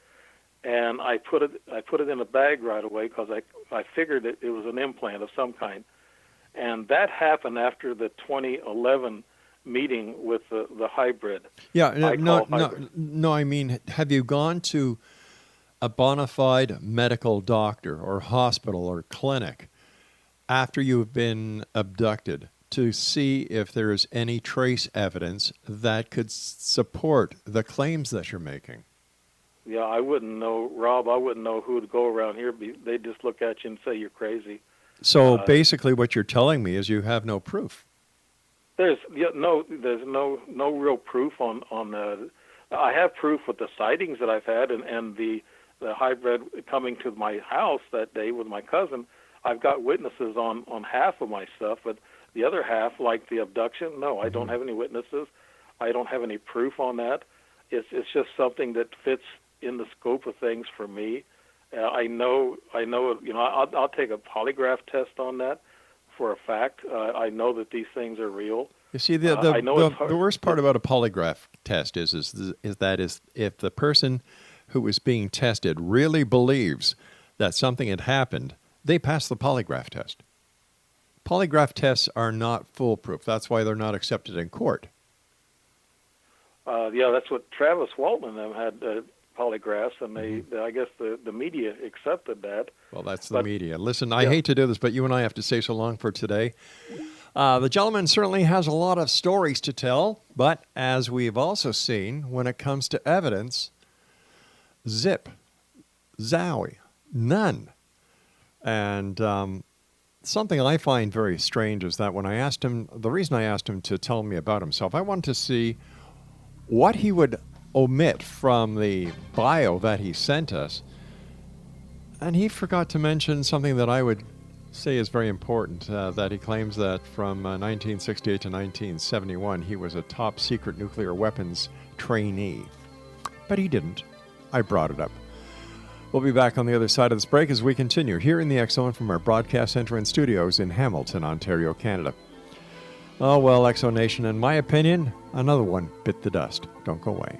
and I put it in a bag right away because I figured it was an implant of some kind, and that happened after the 2011 meeting with the hybrid. Yeah, no. I mean, have you gone to a bona fide medical doctor or hospital or clinic after you've been abducted to see if there's any trace evidence that could support the claims that you're making? Yeah, I wouldn't know, Rob. I wouldn't know who to go around here. They just look at you and say you're crazy. So basically, what you're telling me is you have no proof. There's no real proof on I have proof with the sightings that I've had and the hybrid coming to my house that day with my cousin. I've got witnesses on half of my stuff, but the other half, like the abduction, no, I don't have any witnesses. I don't have any proof on that. It's just something that fits in the scope of things for me. I know. I'll take a polygraph test on that for a fact. I know that these things are real. You see, the worst part about a polygraph test is that if the person who is being tested really believes that something had happened, they pass the polygraph test. Polygraph tests are not foolproof. That's why they're not accepted in court. That's what Travis Walton and them had polygraphs, and I guess the media accepted that. Well, that's the media. Listen, I hate to do this, but you and I have to say so long for today. The gentleman certainly has a lot of stories to tell, but as we've also seen, when it comes to evidence, zip, zowie, none. And something I find very strange is that when I asked him, the reason I asked him to tell me about himself, I wanted to see what he would omit from the bio that he sent us. And he forgot to mention something that I would say is very important, that he claims that from 1968 to 1971, he was a top secret nuclear weapons trainee. But he didn't. I brought it up. We'll be back on the other side of this break as we continue here in the X-Zone from our broadcast center and studios in Hamilton, Ontario, Canada. Oh, well, X-Zone Nation, in my opinion, another one bit the dust. Don't go away.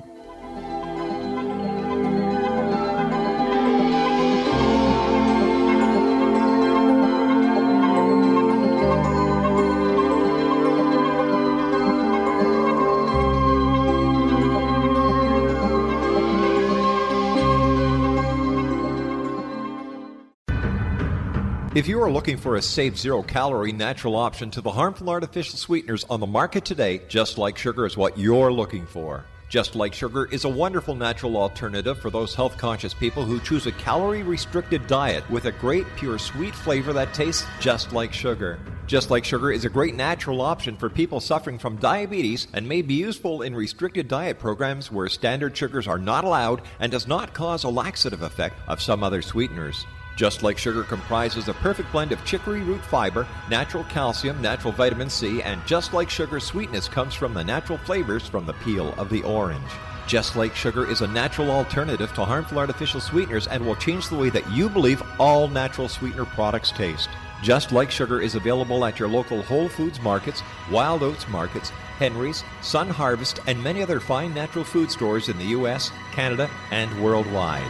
If you are looking for a safe, zero-calorie, natural option to the harmful artificial sweeteners on the market today, Just Like Sugar is what you're looking for. Just Like Sugar is a wonderful natural alternative for those health-conscious people who choose a calorie-restricted diet with a great, pure, sweet flavor that tastes just like sugar. Just Like Sugar is a great natural option for people suffering from diabetes and may be useful in restricted diet programs where standard sugars are not allowed and does not cause a laxative effect of some other sweeteners. Just Like Sugar comprises a perfect blend of chicory root fiber, natural calcium, natural vitamin C, and Just Like Sugar's sweetness comes from the natural flavors from the peel of the orange. Just Like Sugar is a natural alternative to harmful artificial sweeteners and will change the way that you believe all natural sweetener products taste. Just Like Sugar is available at your local Whole Foods markets, Wild Oats markets, Henry's, Sun Harvest, and many other fine natural food stores in the U.S., Canada, and worldwide.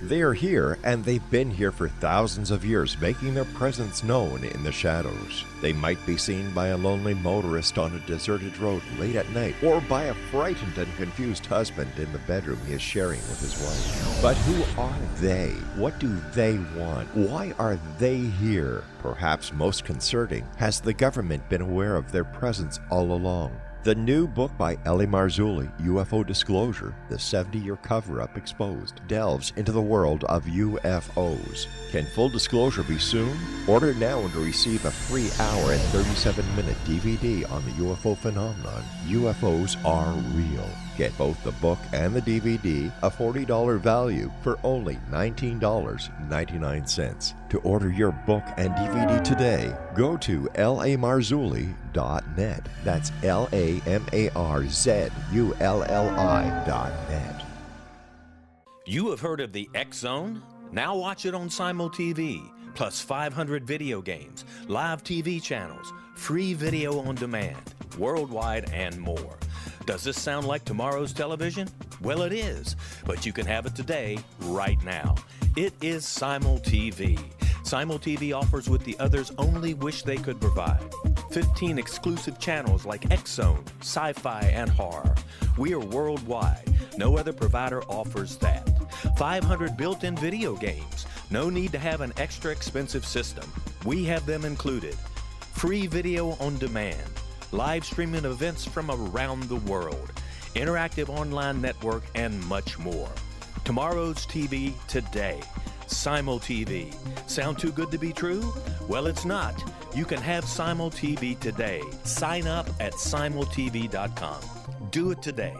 They are here, and they've been here for thousands of years, making their presence known in the shadows. They might be seen by a lonely motorist on a deserted road late at night, or by a frightened and confused husband in the bedroom he is sharing with his wife. But who are they? What do they want? Why are they here? Perhaps most concerning, has the government been aware of their presence all along? The new book by Ellie Marzulli, UFO Disclosure, the 70-year cover-up exposed, delves into the world of UFOs. Can full disclosure be soon? Order now and receive a free hour and 37-minute DVD on the UFO phenomenon. UFOs are real. Get both the book and the DVD, a $40 value, for only $19.99. To order your book and DVD today, go to lamarzulli.net. That's LAMARZULLI.net. You have heard of the X-Zone? Now watch it on Simul TV. plus 500 video games, live TV channels, free video on demand, worldwide, and more. Does this sound like tomorrow's television? Well, it is, but you can have it today, right now. It is Simul TV. Simul TV offers what the others only wish they could provide. 15 exclusive channels like X-Zone, Sci-Fi, and Horror. We are worldwide. No other provider offers that. 500 built-in video games. No need to have an extra expensive system. We have them included. Free video on demand. Live streaming events from around the world. Interactive online network, and much more. Tomorrow's TV today. Simul TV. Sound too good to be true? Well, it's not. You can have Simul TV today. Sign up at simultv.com. Do it today.